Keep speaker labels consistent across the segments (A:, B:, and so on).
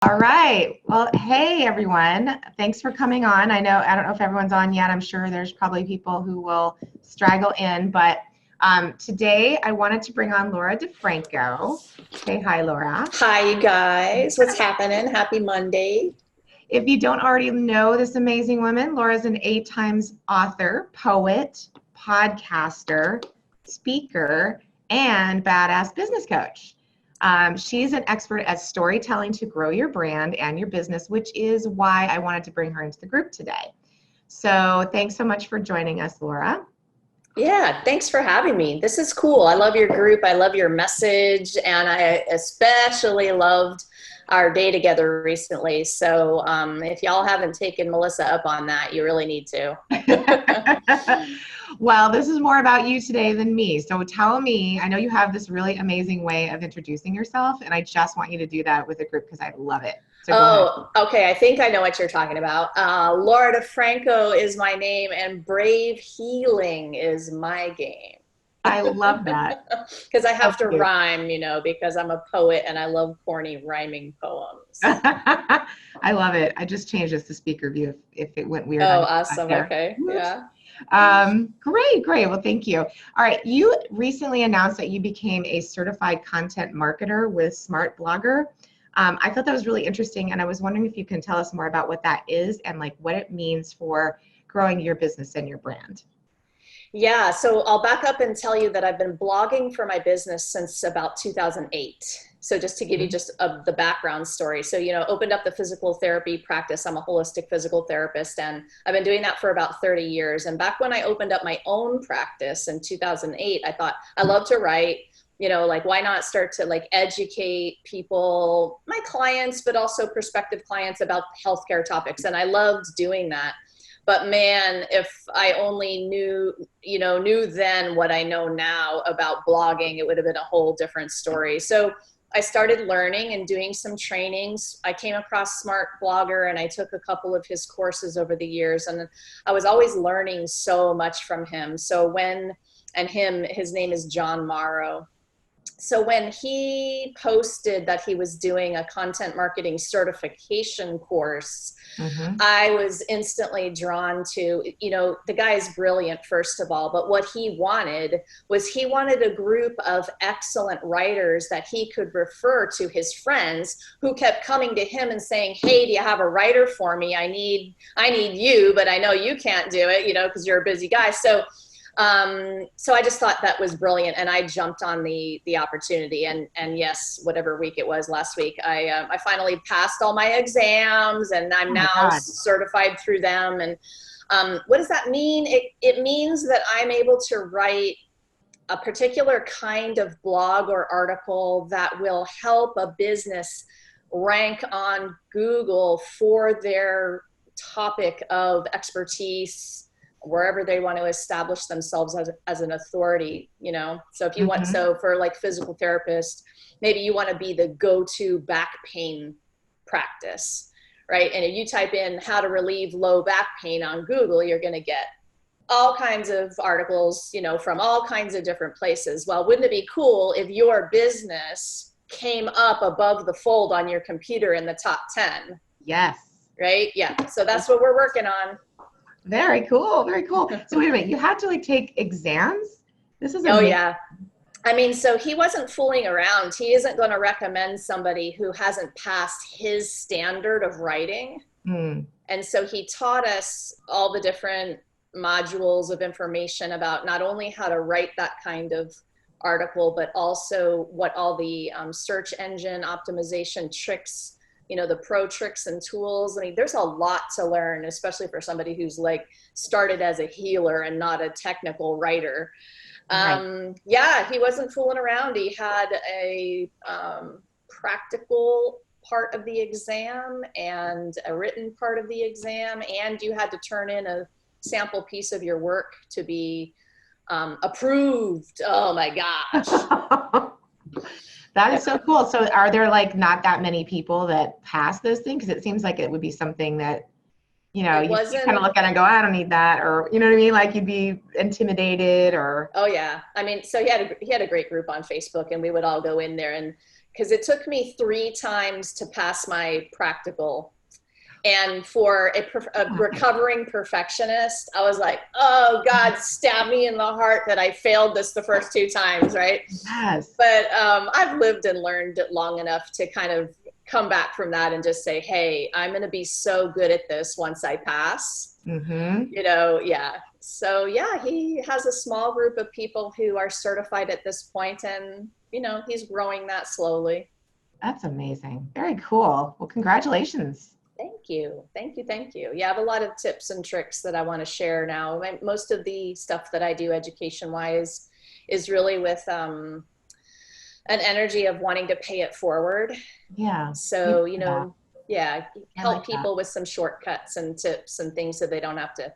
A: All right. Well, hey everyone. Thanks for coming on. I don't know if everyone's on yet. I'm sure there's probably people who will straggle in, but today I wanted to bring on Laura Di Franco. Say hi, Laura.
B: Hi, you guys. What's happening? Happy Monday.
A: If you don't already know this amazing woman, Laura's an 8 times author, poet, podcaster, speaker, and badass business coach. She's an expert at storytelling to grow your brand and your business, which is why I wanted to bring her into the group today. So thanks so much for joining us, Laura.
B: Yeah, thanks for having me. This is cool. I love your group. I love your message. And I especially loved our day together recently. So if y'all haven't taken Melissa up on that, you really need to.
A: Well, this is more about you today than me. So tell me, I know you have this really amazing way of introducing yourself, and I just want you to do that with the group because I love it. So go ahead.
B: Oh, okay. I think I know what you're talking about. Laura Di Franco is my name, and Brave Healing is my game.
A: I love that.
B: Because I
A: So
B: have to
A: cute.
B: rhyme, because I'm a poet and I love corny rhyming poems.
A: I love it. I just changed this to speaker view if it went weird on
B: Oh,
A: you back
B: awesome.
A: there.
B: Okay.
A: Whoops.
B: Yeah.
A: Great. Well, thank you. All right. You recently announced that you became a certified content marketer with Smart Blogger. I thought that was really interesting, and I was wondering if you can tell us more about what that is and like what it means for growing your business and your brand.
B: Yeah. So I'll back up and tell you that I've been blogging for my business since about 2008. So just to give you
A: Mhm.
B: just the background story. So, opened up the physical therapy practice. I'm a holistic physical therapist, and I've been doing that for about 30 years. And back when I opened up my own practice in 2008, I thought I love to write. Like why not start to like educate people, my clients, but also prospective clients about healthcare topics. And I loved doing that. But man, if I only knew then what I know now about blogging, it would have been a whole different story. So I started learning and doing some trainings. I came across Smart Blogger and I took a couple of his courses over the years, and I was always learning so much from him. His name is John Morrow. So when he posted that he was doing a content marketing certification course,
A: Mhm.
B: I was instantly drawn to, the guy is brilliant, first of all, but what he wanted a group of excellent writers that he could refer to his friends who kept coming to him and saying, hey, do you have a writer for me? I need you, but I know you can't do it, because you're a busy guy. So I just thought that was brilliant, and I jumped on the opportunity. And yes, whatever week it was last week, I finally passed all my exams, and I'm
A: Oh my
B: now
A: God.
B: certified through them. And what does that mean? It means that I'm able to write a particular kind of blog or article that will help a business rank on Google for their topic of expertise, wherever they want to establish themselves as an authority. So if you want,
A: Mhm.
B: so for like physical therapist, maybe you want to be the go-to back pain practice, right? And if you type in how to relieve low back pain on Google, you're going to get all kinds of articles, from all kinds of different places. Well, wouldn't it be cool if your business came up above the fold on your computer in the top 10,
A: Yes.
B: right? Yeah. So that's what we're working on.
A: Very cool. Very cool. So wait a minute, you had to like take exams? This is
B: Oh,
A: amazing.
B: yeah. I mean, so he wasn't fooling around. He isn't going to recommend somebody who hasn't passed his standard of writing.
A: Hmm.
B: And so he taught us all the different modules of information about not only how to write that kind of article, but also what all the search engine optimization tricks, the pro tricks and tools. I mean, there's a lot to learn, especially for somebody who's like started as a healer and not a technical writer.
A: Right.
B: Yeah, he wasn't fooling around. He had a practical part of the exam and a written part of the exam, and you had to turn in a sample piece of your work to be approved. Oh my gosh.
A: That is
B: Yeah.
A: so cool. So are there like not that many people that pass those things? Because it seems like it would be something that,
B: It
A: you kind of
B: wasn't.
A: look at it and go, I don't need that. Or, you know what I mean? Like you'd be intimidated or,
B: Oh yeah. I mean, so he had a great group on Facebook, and we would all go in there and because it took me 3 times to pass my practical. And for a recovering perfectionist, I was like, oh God, stab me in the heart that I failed this the first 2 times, right?
A: Yes.
B: But I've lived and learned long enough to kind of come back from that and just say, hey, I'm going to be so good at this once I pass.
A: Mm-hmm.
B: You know, yeah. So yeah, he has a small group of people who are certified at this point, and you know, he's growing that slowly.
A: That's amazing. Very cool. Well, congratulations.
B: Thank you. Thank you. Thank you. Yeah, I have a lot of tips and tricks that I want to share now. Most of the stuff that I do education wise is really with an energy of wanting to pay it forward.
A: Yeah.
B: So, you
A: That.
B: know, yeah,
A: I
B: help
A: like that.
B: people with some shortcuts and tips and things so they don't have to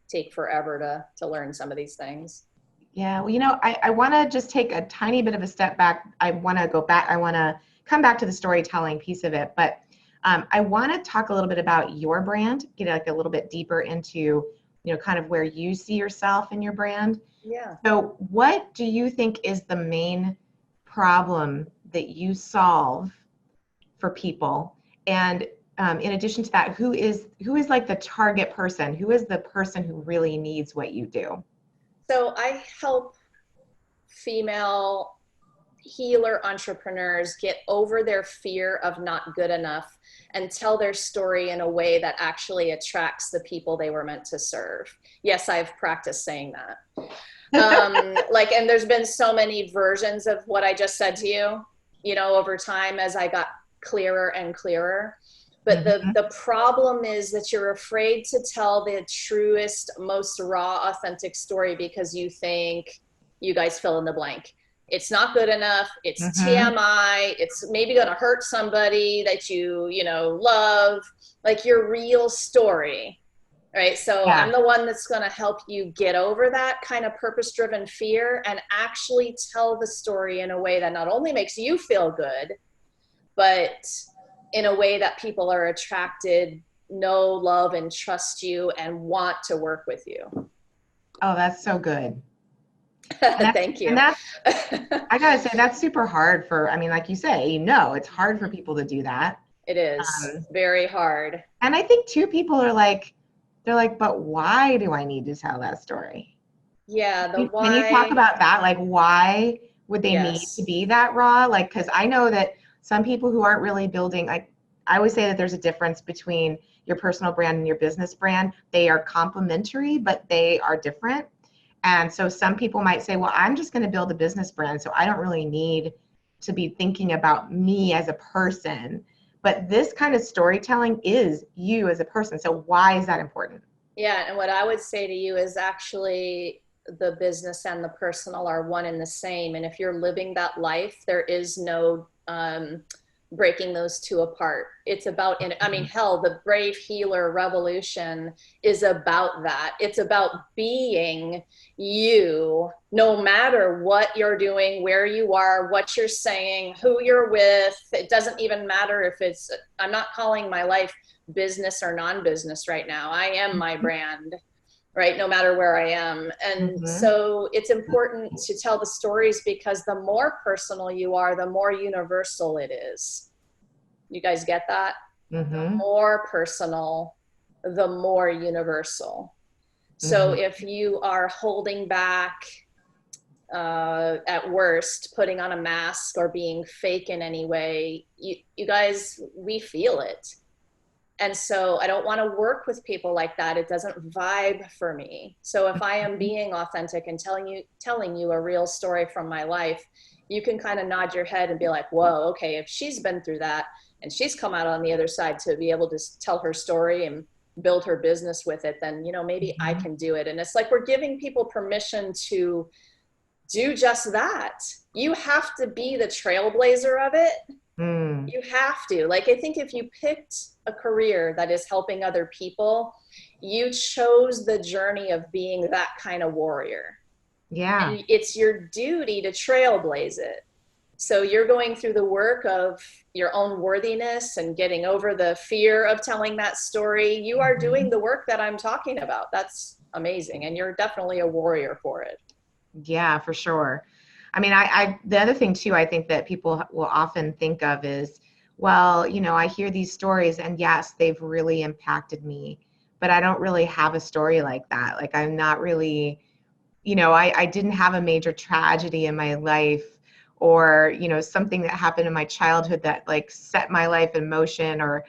B: take forever to learn some of these things.
A: Yeah. Well, I want to just take a tiny bit of a step back. I want to go back. I want to come back to the storytelling piece of it, but I want to talk a little bit about your brand, get like a little bit deeper into, kind of where you see yourself in your brand.
B: Yeah.
A: So what do you think is the main problem that you solve for people? And in addition to that, who is like the target person? Who is the person who really needs what you do?
B: So I help female healer entrepreneurs get over their fear of not good enough and tell their story in a way that actually attracts the people they were meant to serve. Yes, I've practiced saying that. And there's been so many versions of what I just said to you, over time as I got clearer and clearer. But the problem is that you're afraid to tell the truest, most raw, authentic story because you think you guys fill in the blank. It's not good enough. It's TMI. It's maybe going to hurt somebody that you love, like your real story. Right. So
A: Yeah.
B: I'm the one that's going to help you get over that kind of purpose-driven fear and actually tell the story in a way that not only makes you feel good, but in a way that people are attracted, know, love, and trust you and want to work with you.
A: Oh, that's so good.
B: Thank you.
A: And that's, I gotta say, that's super hard for, like you say, it's hard for people to do that.
B: It is very hard.
A: And I think too, people are like, they're like, but why do I need to tell that story?
B: Yeah, the why.
A: Can you talk about that? Like, why would they need to be that raw? Like, because I know that some people who aren't really building, like, I always say that there's a difference between your personal brand and your business brand. They are complementary, but they are different. And so some people might say, well, I'm just going to build a business brand, so I don't really need to be thinking about me as a person. But this kind of storytelling is you as a person. So why is that important?
B: Yeah, and what I would say to you is actually the business and the personal are one and the same. And if you're living that life, there is no breaking those two apart. It's about, hell, the Brave Healer Revolution is about that. It's about being you, no matter what you're doing, where you are, what you're saying, who you're with. It doesn't even matter if I'm not calling my life business or non-business right now. I am my brand, right? No matter where I am. And so it's important to tell the stories because the more personal you are, the more universal it is. You guys get that? The more personal, the more universal. So if you are holding back, at worst, putting on a mask or being fake in any way, you guys, we feel it. And so I don't want to work with people like that. It doesn't vibe for me. So if I am being authentic and telling you a real story from my life, you can kind of nod your head and be like, whoa, okay, if she's been through that and she's come out on the other side to be able to tell her story and build her business with it, then, maybe I can do it. And it's like we're giving people permission to do just that. You have to be the trailblazer of it. You have to. Like, I think if you picked a career that is helping other people, you chose the journey of being that kind of warrior.
A: Yeah.
B: And it's your duty to trailblaze it. So you're going through the work of your own worthiness and getting over the fear of telling that story. You are doing the work that I'm talking about. That's amazing. And you're definitely a warrior for it.
A: Yeah, for sure. I mean, the other thing too, I think that people will often think of is, well, you know, I hear these stories and yes, they've really impacted me, but I don't really have a story like that. Like I'm not really, you know, I didn't have a major tragedy in my life or, you know, something that happened in my childhood that like set my life in motion or,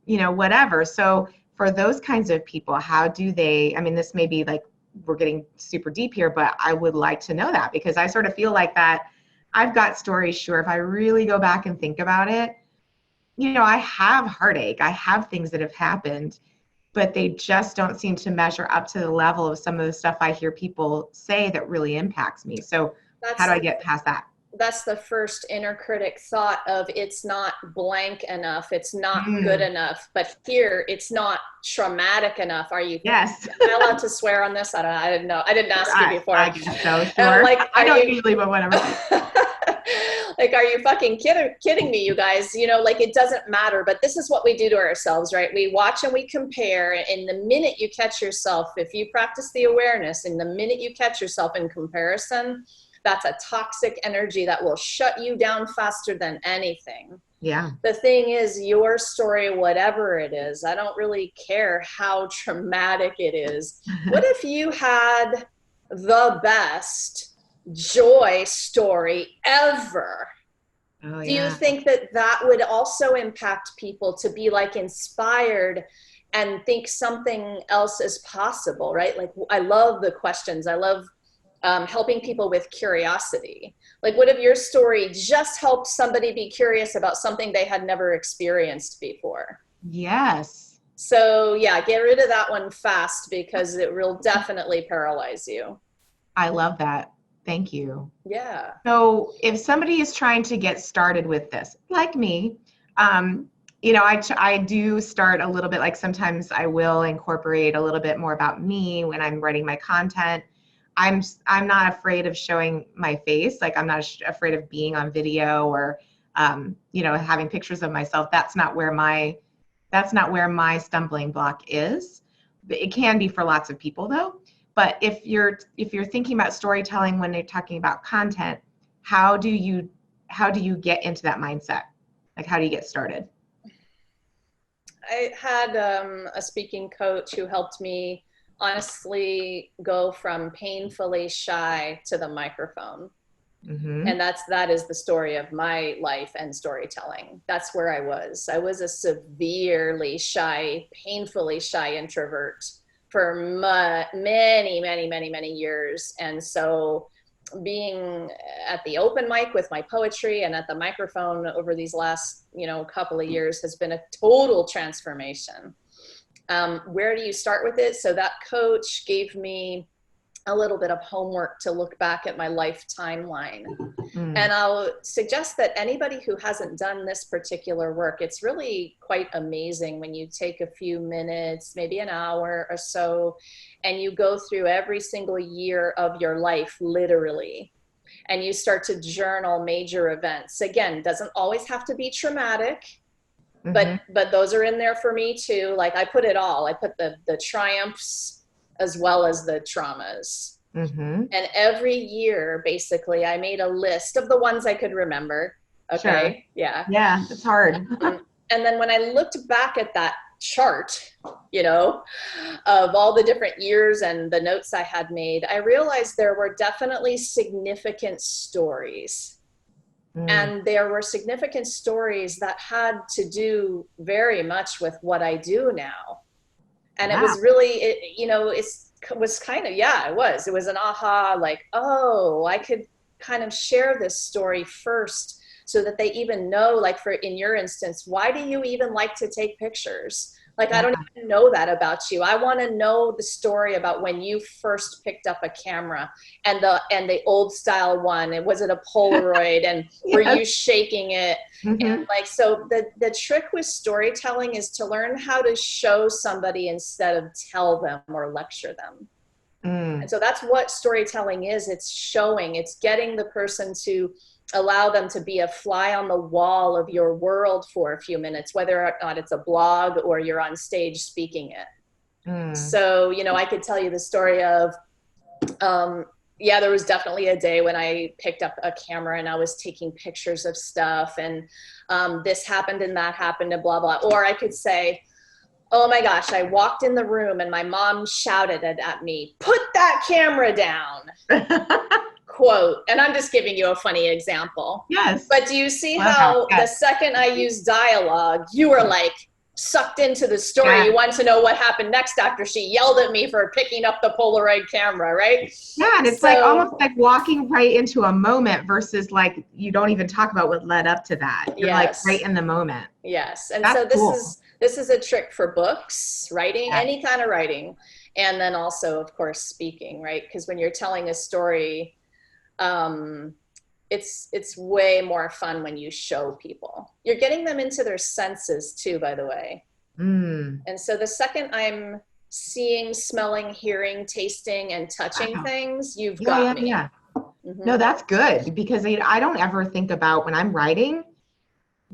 A: you know, whatever. So for those kinds of people, how do they, I mean, this may be like, we're getting super deep here, but I would like to know that because I sort of feel like that I've got stories, sure, if I really go back and think about it, you know, I have heartache, I have things that have happened, but they just don't seem to measure up to the level of some of the stuff I hear people say that really impacts me. So how do
B: That's
A: I get past that?
B: that's the first inner critic thought of it's not blank enough, it's not good
A: Mm,
B: enough, but here it's not traumatic enough. Are you,
A: yes.
B: am I allowed to swear on this? I didn't know. I didn't
A: For
B: ask you
A: us,
B: before.
A: I guess so, sure.
B: Like,
A: I
B: are
A: don't
B: you
A: usually, but whatever.
B: like, are you fucking kidding me, you guys? You know, like it doesn't matter, but this is what we do to ourselves, right? We watch and we compare. And the minute you catch yourself, if you practice the awareness, and the minute you catch yourself in comparison, that's a toxic energy that will shut you down faster than anything.
A: Yeah.
B: The thing is, your story, whatever it is, I don't really care how traumatic it is. What if you had the best joy story ever?
A: Oh,
B: Do you
A: yeah.
B: think that that would also impact people to be like inspired and think something else is possible, right? Like, I love the questions. I love helping people with curiosity. Like, what if your story just helped somebody be curious about something they had never experienced before?
A: Yes.
B: So yeah, get rid of that one fast because it will definitely paralyze you.
A: I love that. Thank you.
B: Yeah.
A: So if somebody is trying to get started with this, like me, um, you know, I do start a little bit like sometimes I will incorporate a little bit more about me when I'm writing my content. I'm not afraid of showing my face. Like I'm not afraid of being on video or you know, having pictures of myself. That's not where my stumbling block is. It can be for lots of people though. But if you're thinking about storytelling when you're talking about content, how do you get into that mindset? Like how do you get started?
B: I had a speaking coach who helped me honestly go from painfully shy to the microphone.
A: Mm-hmm.
B: And that is the story of my life and storytelling. That's where I was a severely shy, painfully shy introvert for many years. And so being at the open mic with my poetry and at the microphone over these last, you know, couple of years has been a total transformation. Where do you start with it? So that coach gave me a little bit of homework to look back at my life timeline.
A: Mm.
B: And I'll suggest that anybody who hasn't done this particular work, it's really quite amazing when you take a few minutes, maybe an hour or so, and you go through every single year of your life, literally, and you start to journal major events. Again, doesn't always have to be traumatic,
A: Mm-hmm.
B: but those are in there for me too. Like I put it all. I put the triumphs as well as the traumas.
A: Mm-hmm.
B: And every year, basically, I made a list of the ones I could remember.
A: Sure.
B: Okay. Yeah.
A: Yeah, it's hard.
B: And then when I looked back at that chart, you know, of all the different years and the notes I had made, I realized there were definitely significant stories.
A: Mm.
B: And there were significant stories that had to do very much with what I do now. And it
A: Wow.
B: was really, you know, was kind of, yeah, it was an aha, like, oh, I could kind of share this story first so that they even know, like, for in your instance, why do you even like to take pictures? Like, I
A: Yeah.
B: don't even know that about you. I want to know the story about when you first picked up a camera and the old style one. And was it a Polaroid? And were
A: Yes.
B: you shaking it?
A: Mm-hmm.
B: And like, so the trick with storytelling is to learn how to show somebody instead of tell them or lecture them.
A: Mm.
B: And so that's what storytelling is. It's showing, it's getting the person to allow them to be a fly on the wall of your world for a few minutes, whether or not it's a blog or you're on stage speaking it.
A: Mm.
B: So, you know, I could tell you the story of, um, yeah, there was definitely a day when I picked up a camera and I was taking pictures of stuff, and this happened and that happened and blah, blah. Or I could say, oh my gosh, I walked in the room and my mom shouted at me, put that camera down, quote. And I'm just giving you a funny example.
A: Yes.
B: But do you see
A: Love
B: how
A: that. Yes.
B: the second I used dialogue, you were like sucked into the story.
A: Yeah.
B: You wanted to know what happened next after she yelled at me for picking up the Polaroid camera, right?
A: Yeah, and it's like almost like walking right into a moment versus like you don't even talk about what led up to that. You're like right in the moment.
B: Yes. And
A: That's
B: so
A: cool.
B: this is a trick for books, writing,
A: Yeah.
B: any kind of writing. And then also, of course, speaking, right? Because when you're telling a story, it's way more fun when you show people. You're getting them into their senses too, by the way.
A: Mm.
B: And so the second I'm seeing, smelling, hearing, tasting, and touching things, you've got me.
A: Yeah.
B: Mm-hmm.
A: No, that's good, because I don't ever think about, when I'm writing,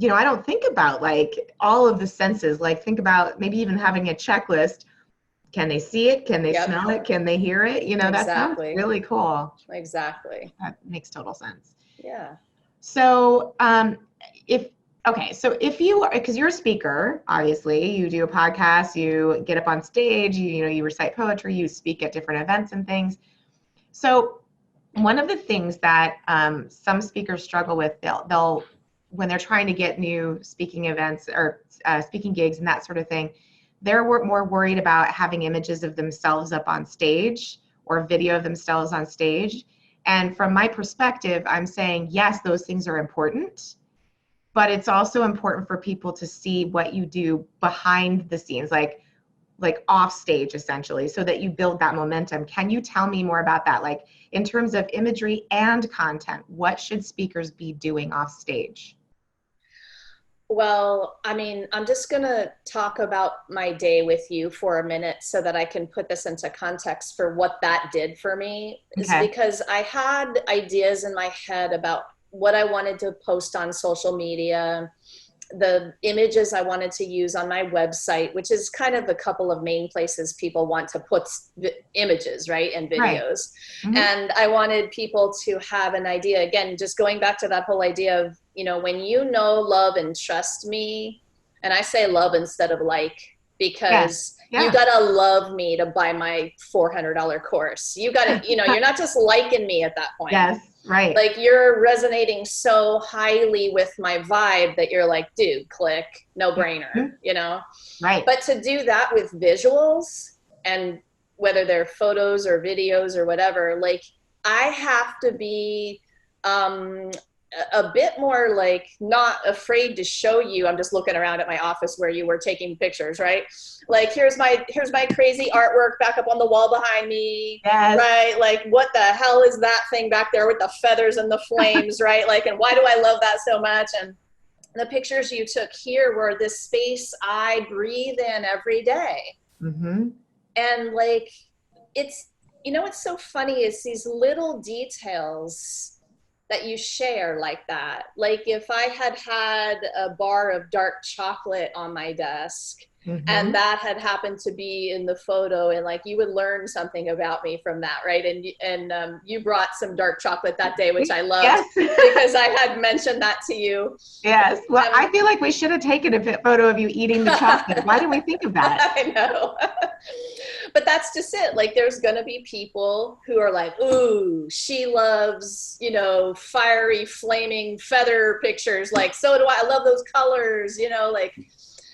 A: I don't think about like all of the senses. Like think about maybe even having a checklist. Can they see it? Can they smell it? Can they hear it? That sounds really cool.
B: Exactly.
A: That makes total sense.
B: Yeah.
A: So if you are, because you're a speaker, obviously, you do a podcast, you get up on stage, you recite poetry, you speak at different events and things. So one of the things that some speakers struggle with, they'll when they're trying to get new speaking events or speaking gigs and that sort of thing, they're more worried about having images of themselves up on stage or video of themselves on stage. And from my perspective, I'm saying, yes, those things are important, but it's also important for people to see what you do behind the scenes, like off stage, essentially, so that you build that momentum. Can you tell me more about that? Like in terms of imagery and content, what should speakers be doing off stage?
B: Well, I mean, I'm just going to talk about my day with you for a minute so that I can put this into context for what that did for me. Is because I had ideas in my head about what I wanted to post on social media, the images I wanted to use on my website, which is kind of a couple of main places people want to put images, right, and videos. Right. Mm-hmm. And I wanted people to have an idea, again, just going back to that whole idea of, when you know, love, and trust me, and I say love instead of like, because you gotta love me to buy my $400 course. You gotta, you're not just liking me at that point.
A: Yes. Right.
B: Like you're resonating so highly with my vibe that you're like, dude, click, no brainer, Right. But to do that with visuals, and whether they're photos or videos or whatever, like I have to be a bit more like not afraid to show you. I'm just looking around at my office where you were taking pictures, right? Like here's my crazy artwork back up on the wall behind me. Yes. Right? Like what the hell is that thing back there with the feathers and the flames, right? Like, and why do I love that so much? And the pictures you took here were this space I breathe in every day. Mm-hmm. And like it's what's so funny is these little details that you share like that. Like if I had had a bar of dark chocolate on my desk, mm-hmm. and that had happened to be in the photo, and like you would learn something about me from that, right? And you brought some dark chocolate that day, which I loved. Yes. Because I had mentioned that to you.
A: Yes. Well, I feel like we should have taken a photo of you eating the chocolate. Why didn't we think of that?
B: I know. But that's just it. Like there's going to be people who are like, ooh, she loves, fiery, flaming feather pictures. Like, so do I. I love those colors, like.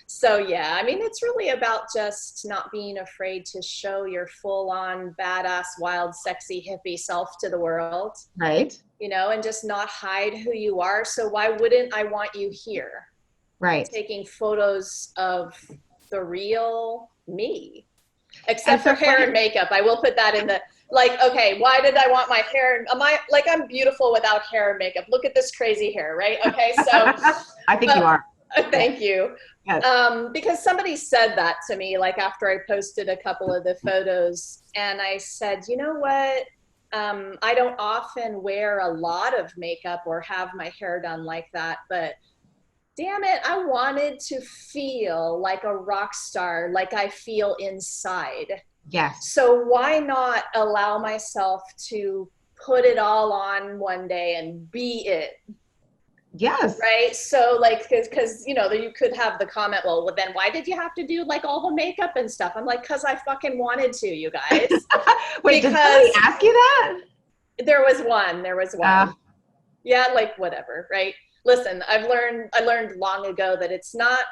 B: So yeah, I mean, it's really about just not being afraid to show your full-on badass, wild, sexy, hippie self to the world.
A: Right.
B: And just not hide who you are. So why wouldn't I want you here?
A: Right.
B: Taking photos of the real me. Except for hair and makeup. I will put that in the, like, okay, why did I want my hair? I'm beautiful without hair and makeup. Look at this crazy hair, right? Okay, so.
A: I think you are.
B: Thank you. Yes. Because somebody said that to me, like after I posted a couple of the photos, and I said, you know what? I don't often wear a lot of makeup or have my hair done like that, but damn it, I wanted to feel like a rock star, like I feel inside.
A: Yes.
B: So why not allow myself to put it all on one day and be it.
A: Yes.
B: Right. So like, cause you know, you could have the comment, well, then why did you have to do like all the makeup and stuff? I'm like, cause I fucking wanted to, you guys.
A: Wait, did somebody ask you that?
B: There was one. Yeah, like whatever, right? Listen, I learned long ago that it's not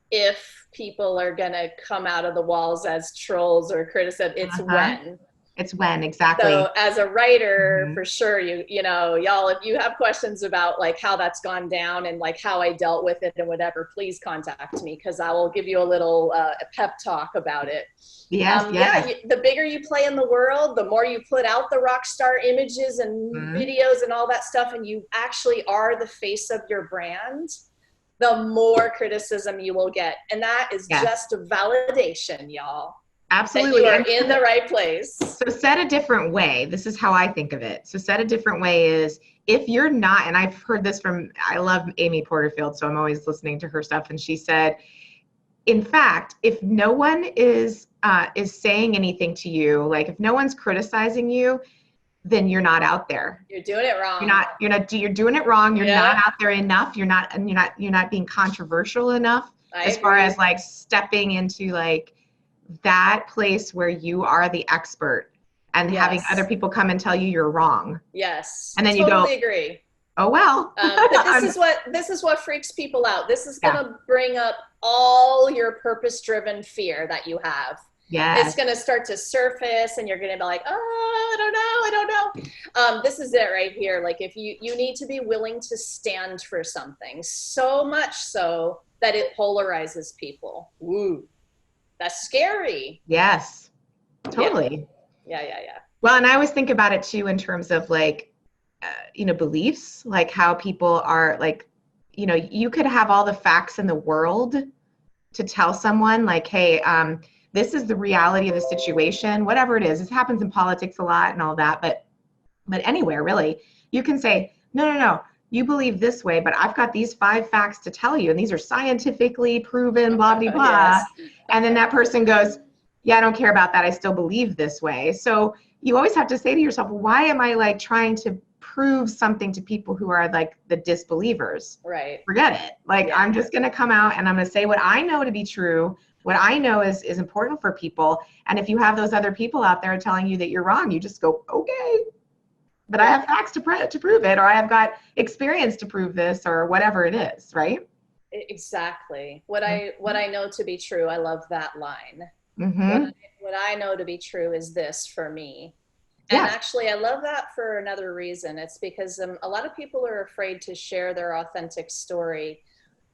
B: if people are gonna come out of the walls as trolls or criticism, it's when.
A: It's when, exactly.
B: So as a writer, for sure, you know, y'all, if you have questions about like how that's gone down and like how I dealt with it and whatever, please contact me because I will give you a little a pep talk about it.
A: Yes, yes.
B: Yeah, the bigger you play in the world, the more you put out the rock star images and videos and all that stuff, and you actually are the face of your brand, the more criticism you will get. And that is just a validation, y'all.
A: Absolutely.
B: That you are in the right place.
A: So said a different way, this is how I think of it. So said a different way is if you're not, and I've heard this from, I love Amy Porterfield, so I'm always listening to her stuff. And she said, in fact, if no one is saying anything to you, like if no one's criticizing you, then you're not out there.
B: You're doing it wrong.
A: You're doing it wrong. You're not out there enough. You're not being controversial enough as far as like stepping into like that place where you are the expert and having other people come and tell you you're wrong.
B: Yes.
A: And then
B: you
A: go,
B: agree.
A: Oh, well.
B: But this is what freaks people out. This is going to bring up all your purpose-driven fear that you have.
A: Yeah.
B: It's going to start to surface and you're going to be like, oh, I don't know. This is it right here. Like if you need to be willing to stand for something so much so that it polarizes people. Woo. That's scary.
A: Yes, totally.
B: Yeah.
A: Well, and I always think about it too in terms of like, beliefs, like how people are like, you could have all the facts in the world to tell someone like, hey, this is the reality of the situation, whatever it is. This happens in politics a lot and all that, but anywhere really, you can say, no. You believe this way, but I've got these 5 facts to tell you, and these are scientifically proven, blah, blah, blah. Yes. And then that person goes, yeah, I don't care about that. I still believe this way. So you always have to say to yourself, why am I like trying to prove something to people who are like the disbelievers?
B: Right.
A: Forget it. Like, I'm just going to come out and I'm going to say what I know to be true, what I know is important for people. And if you have those other people out there telling you that you're wrong, you just go, okay. But I have facts to prove it, or I have got experience to prove this, or whatever it is, right?
B: Exactly. What I know to be true, I love that line. What I know to be true is this for me. And actually, I love that for another reason. It's because a lot of people are afraid to share their authentic story.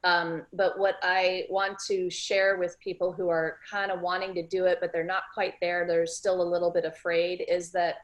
B: But what I want to share with people who are kind of wanting to do it, but they're not quite there, they're still a little bit afraid, is that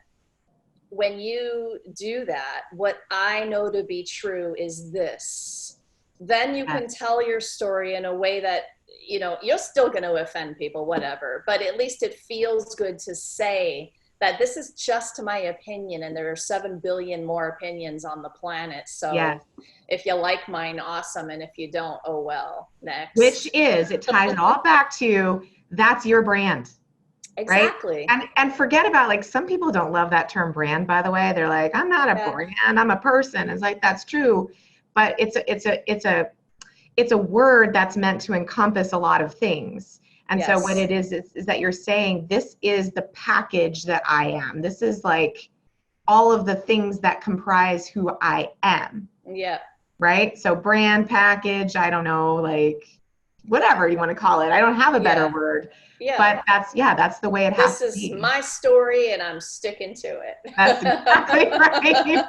B: when you do that, what I know to be true is this. Then you can tell your story in a way that, you're still going to offend people, whatever, but at least it feels good to say that this is just my opinion and there are 7 billion more opinions on the planet. So if you like mine, awesome. And if you don't, oh well, next.
A: Which is, it ties it all back to, that's your brand.
B: Exactly.
A: Right? And forget about, like, some people don't love that term brand, by the way. They're like, I'm not a brand, I'm a person. It's like, that's true. But it's a word that's meant to encompass a lot of things. And so what it is that you're saying, this is the package that I am. This is like all of the things that comprise who I am.
B: Yeah.
A: Right? So brand, package, I don't know, like whatever you want to call it. I don't have a better word. Yeah. But that's the way it has to be.
B: This is my story and I'm sticking to it.
A: That's exactly right.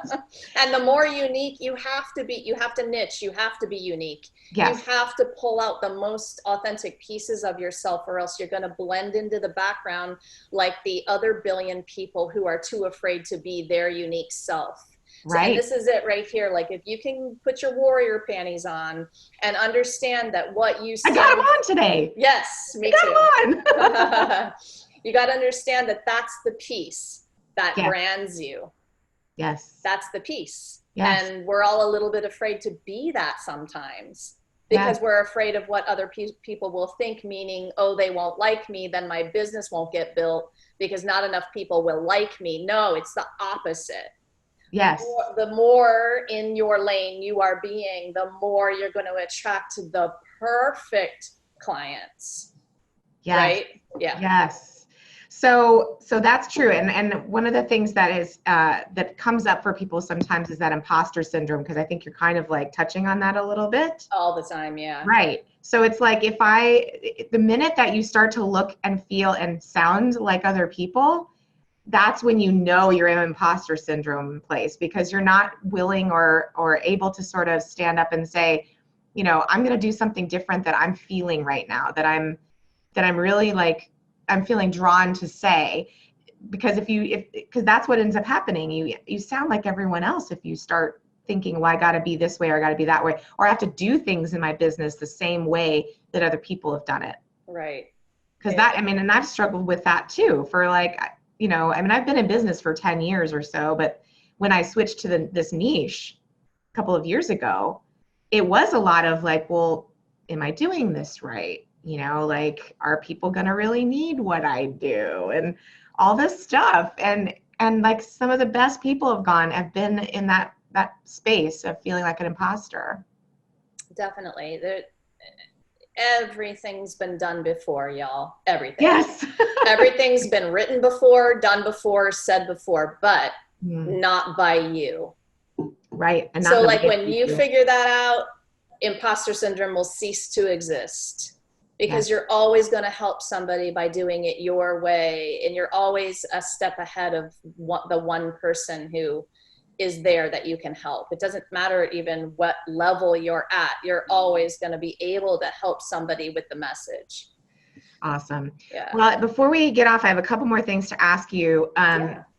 B: And the more unique you have to niche, you have to be unique.
A: Yes.
B: You have to pull out the most authentic pieces of yourself, or else you're going to blend into the background like the other billion people who are too afraid to be their unique self.
A: Right.
B: And this is it right here. Like, if you can put your warrior panties on and understand that what you say.
A: I got them on today.
B: Yes, me too. You got to understand that that's the piece that brands you.
A: Yes.
B: That's the piece.
A: Yes.
B: And we're all a little bit afraid to be that sometimes because we're afraid of what other people will think, meaning, oh, they won't like me, then my business won't get built because not enough people will like me. No, it's the opposite.
A: Yes.
B: The more in your lane you are being, the more you're going to attract the perfect clients.
A: Yes.
B: Right? Yeah.
A: Yes. So that's true. And one of the things that is that comes up for people sometimes is that imposter syndrome, because I think you're kind of like touching on that a little bit.
B: All the time, yeah.
A: Right. So it's like the minute that you start to look and feel and sound like other people, that's when you know you're in imposter syndrome place, because you're not willing or able to sort of stand up and say, I'm going to do something different that I'm feeling right now, that I'm really like, I'm feeling drawn to say. Because because that's what ends up happening. You sound like everyone else if you start thinking, well, I got to be this way or I got to be that way, or I have to do things in my business the same way that other people have done it.
B: Right.
A: Because and I've struggled with that too for like, I've been in business for 10 years or so, but when I switched to this niche a couple of years ago, it was a lot of like, well, am I doing this right? Like, are people going to really need what I do? And all this stuff. And like some of the best people have been in that space of feeling like an imposter.
B: Definitely. Everything's been done before, y'all. Everything.
A: Yes.
B: Everything's been written before, done before, said before, but not by you.
A: Right. And
B: so like when you figure that out, imposter syndrome will cease to exist, because you're always going to help somebody by doing it your way. And you're always a step ahead of the one person who is there that you can help. It doesn't matter even what level you're at. You're always going to be able to help somebody with the message.
A: Awesome.
B: Yeah.
A: Well, before we get off, I have a couple more things to ask you.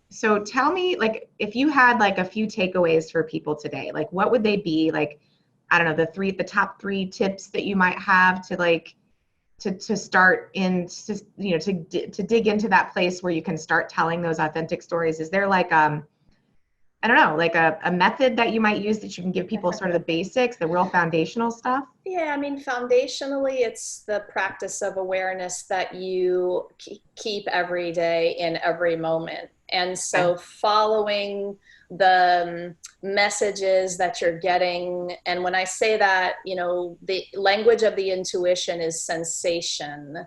A: So tell me, like, if you had like a few takeaways for people today, like what would they be? Like, I don't know, the top 3 tips that you might have to like, to start in, to dig into that place where you can start telling those authentic stories. Is there like, I don't know, like a method that you might use that you can give people sort of the basics, the real foundational stuff?
B: Yeah, I mean, foundationally, it's the practice of awareness that you keep every day in every moment. And so following the messages that you're getting, and when I say that, the language of the intuition is sensation.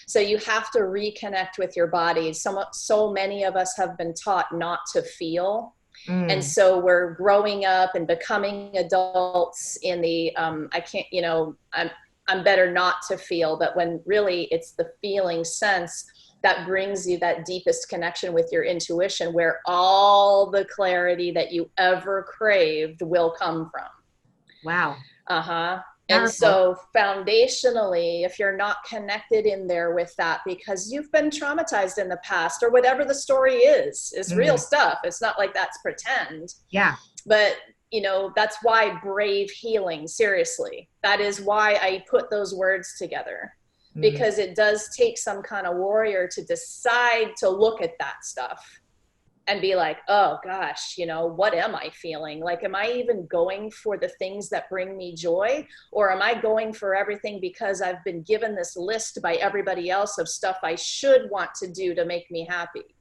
B: So you have to reconnect with your body. So many of us have been taught not to feel. And so we're growing up and becoming adults in the, I can't, I'm better not to feel, but when really it's the feeling sense that brings you that deepest connection with your intuition, where all the clarity that you ever craved will come from.
A: Wow.
B: And so foundationally, if you're not connected in there with that, because you've been traumatized in the past, or whatever the story is real stuff. It's not like that's pretend.
A: Yeah.
B: But, that's why brave healing, seriously, that is why I put those words together, because it does take some kind of warrior to decide to look at that stuff and be like, oh gosh, what am I feeling? Like, am I even going for the things that bring me joy? Or am I going for everything because I've been given this list by everybody else of stuff I should want to do to make me happy?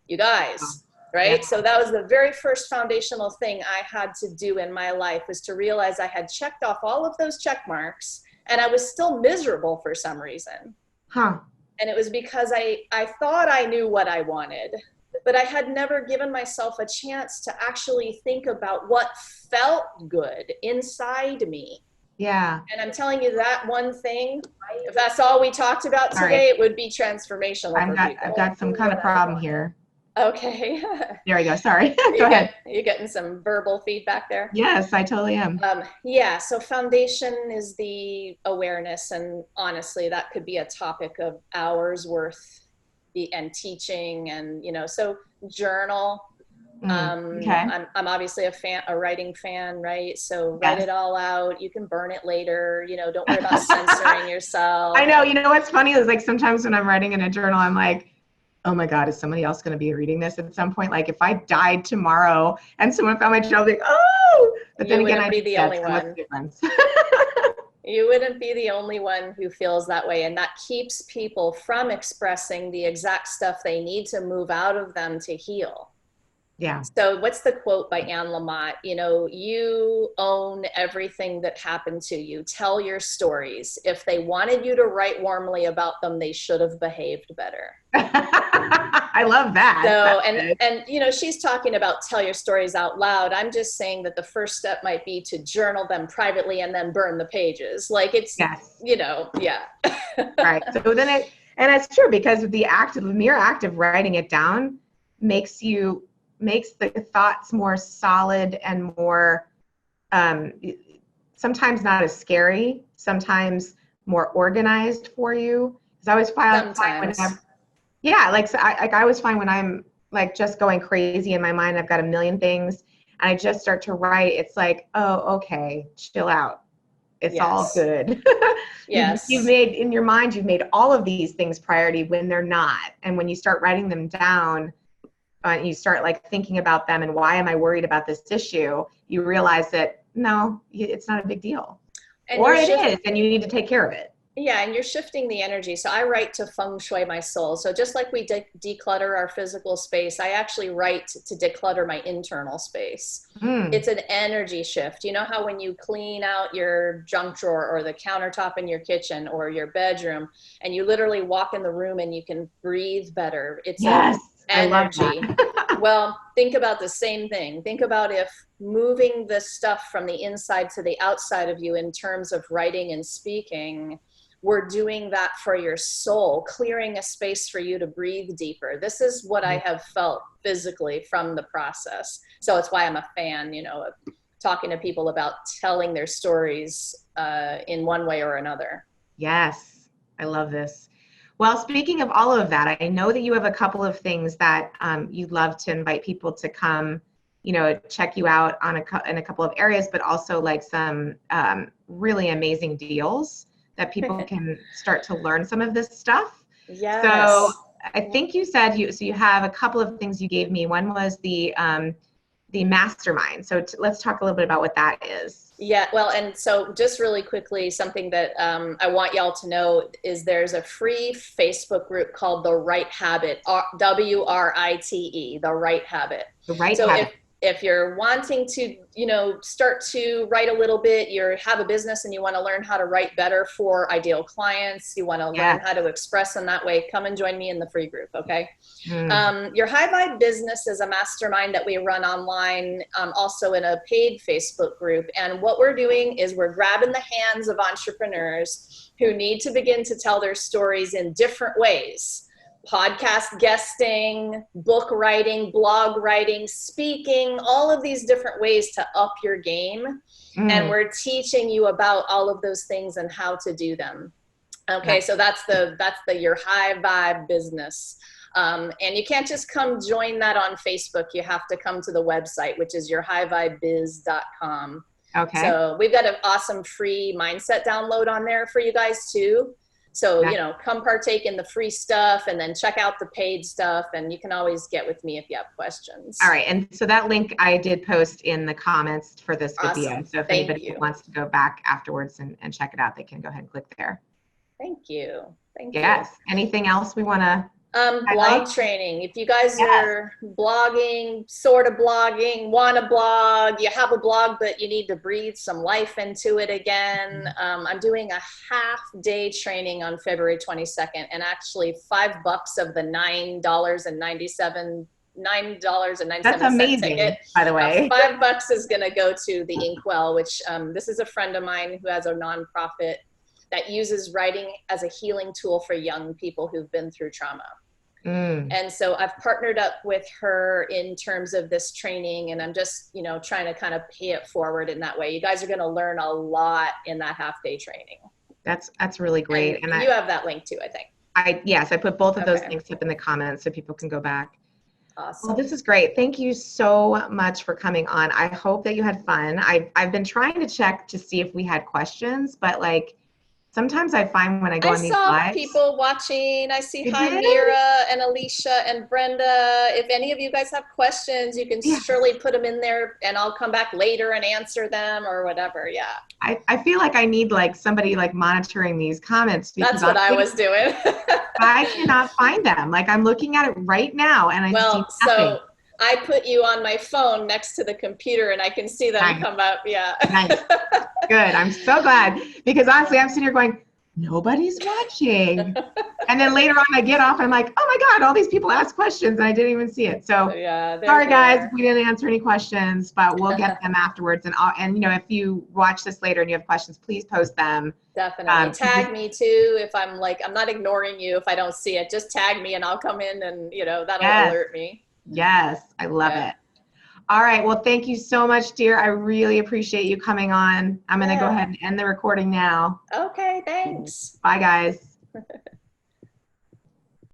B: You guys, right? Yeah. So that was the very first foundational thing I had to do in my life, was to realize I had checked off all of those check marks and I was still miserable for some reason. And it was because I thought I knew what I wanted, but I had never given myself a chance to actually think about what felt good inside me.
A: Yeah.
B: And I'm telling you, that one thing, if that's all we talked about today, it would be transformational for people.
A: I've got some kind of problem here.
B: Okay.
A: There we go. Sorry. Go ahead.
B: You're getting some verbal feedback there?
A: Yes, I totally am.
B: Yeah. So foundation is the awareness. And honestly, that could be a topic of hours worth and teaching, and so journal.
A: Okay.
B: I'm obviously a writing fan, right? So write it all out. You can burn it later. Don't worry about censoring yourself.
A: I know. What's funny is, like, sometimes when I'm writing in a journal, I'm like, oh my God, is somebody else going to be reading this at some point? Like, if I died tomorrow and someone found my journal, like, oh, but then again,
B: I'd be the only one. You wouldn't be the only one who feels that way. And that keeps people from expressing the exact stuff they need to move out of them to heal.
A: Yeah.
B: So what's the quote by Anne Lamott? You know, you own everything that happened to you. Tell your stories. If they wanted you to write warmly about them, they should have behaved better.
A: I love that.
B: So,
A: That's good.
B: and you know, she's talking about tell your stories out loud. I'm just saying that the first step might be to journal them privately and then burn the pages. Like it's,
A: Yes.
B: you know, yeah.
A: Right. So then and it's true because the mere act of writing it down makes the thoughts more solid and more, um, sometimes not as scary, sometimes more organized for you. Because I always find
B: Sometimes.
A: yeah, like, so I always find when I'm like just going crazy in my mind, I've got a million things, and I just start to write. It's like, oh, okay, chill out. It's all
B: Yes.
A: good. You've
B: Yes.
A: made in your mind, you've made all of these things priority when they're not. And when you start writing them down, you start like thinking about them and why am I worried about this issue? You realize that no, it's not a big deal,
B: And
A: or
B: you're
A: it is, and you need to take care of it.
B: yeah, and you're shifting the energy. So I write to feng shui my soul. So just like we declutter our physical space, I actually write to declutter my internal space.
A: Mm,
B: It's an energy shift. You know how when you clean out your junk drawer or the countertop in your kitchen or your bedroom, and you literally walk in the room and you can breathe better. It's a
A: yes, I love
B: energy.
A: that.
B: Well, think about the same thing. Think about if moving the stuff from the inside to the outside of you in terms of writing and speaking, we're doing that for your soul, clearing a space for you to breathe deeper. This is what I have felt physically from the process. So it's why I'm a fan, you know, of talking to people about telling their stories in one way or another.
A: Yes, I love this. Well, speaking of all of that, I know that you have a couple of things that you'd love to invite people to come, check you out on in a couple of areas, but also like some really amazing deals that people can start to learn some of this stuff. So
B: Yes.
A: I think you said you have a couple of things you gave me. One was the mastermind. So let's talk a little bit about what that is.
B: Yeah, well, and so just really quickly, something that I want y'all to know is there's a free Facebook group called The Right Habit, WRITE, The Right Habit.
A: The right
B: So
A: habit.
B: if you're wanting to, you know, start to write a little bit, you have a business and you want to learn how to write better for ideal clients, you want to learn
A: Yes.
B: how to express in that way, come and join me in the free group, okay?
A: Mm.
B: Your High Vibe Business is a mastermind that we run online, also in a paid Facebook group. And what we're doing is we're grabbing the hands of entrepreneurs who need to begin to tell their stories in different ways. Podcast guesting, book writing, blog writing, speaking, all of these different ways to up your game. And
A: Mm.
B: we're teaching you about all of those things and how to do them. Okay, so that's the Your High Vibe Business. And you can't just come join that on Facebook. You have to come to the website, which is yourhighvibebiz.com.
A: Okay.
B: So we've got an awesome free mindset download on there for you guys too. So, you know, come partake in the free stuff and then check out the paid stuff. And you can always get with me if you have questions.
A: All right. And so that link I did post in the comments for this video.
B: Awesome.
A: So if
B: Thank
A: anybody
B: you.
A: wants to go back afterwards and check it out, they can go ahead and click there.
B: Thank you. Thank you.
A: Yes. Anything else we want to
B: blog training. If you guys are blogging, sort of blogging, want to blog, you have a blog, but you need to breathe some life into it again. I'm doing a half-day training on February 22nd, and actually $5 of the $9.97
A: That's amazing,
B: ticket.
A: by the way.
B: $5 is going to go to the Inkwell, which this is a friend of mine who has a nonprofit that uses writing as a healing tool for young people who've been through trauma. And so I've partnered up with her in terms of this training, and I'm just, you know, trying to kind of pay it forward in that way. You guys are going to learn a lot in that half-day training.
A: That's really great.
B: And you have that link too, I think.
A: Yes, I put both of those links up in the comments so people can go back.
B: Awesome.
A: Well, this is great. Thank you so much for coming on. I hope that you had fun. I've been trying to check to see if we had questions, but like sometimes I find when I go on these lives.
B: I saw people watching. I see hi,
A: did?
B: Mira and Alicia and Brenda. If any of you guys have questions, you can surely put them in there and I'll come back later and answer them or whatever. Yeah.
A: I feel like I need like somebody like monitoring these comments.
B: That's what I was doing.
A: I cannot find them. Like I'm looking at it right now and I see nothing.
B: I put you on my phone next to the computer and I can see them
A: Nice.
B: come up. Yeah.
A: Nice. Good. I'm so glad, because honestly, I'm sitting here going, nobody's watching. And then later on I get off and I'm like, oh my God, all these people ask questions and I didn't even see it. So
B: Yeah,
A: sorry guys, if we didn't answer any questions, but we'll get them afterwards. And you know, if you watch this later and you have questions, please post them.
B: Definitely. Tag me too if I'm like, I'm not ignoring you if I don't see it. Just tag me and I'll come in and, you know, that'll
A: Yes.
B: alert me.
A: Yes, I love it. All right. Well, thank you so much, dear. I really appreciate you coming on. I'm going to go ahead and end the recording now.
B: Okay, thanks.
A: Bye, guys.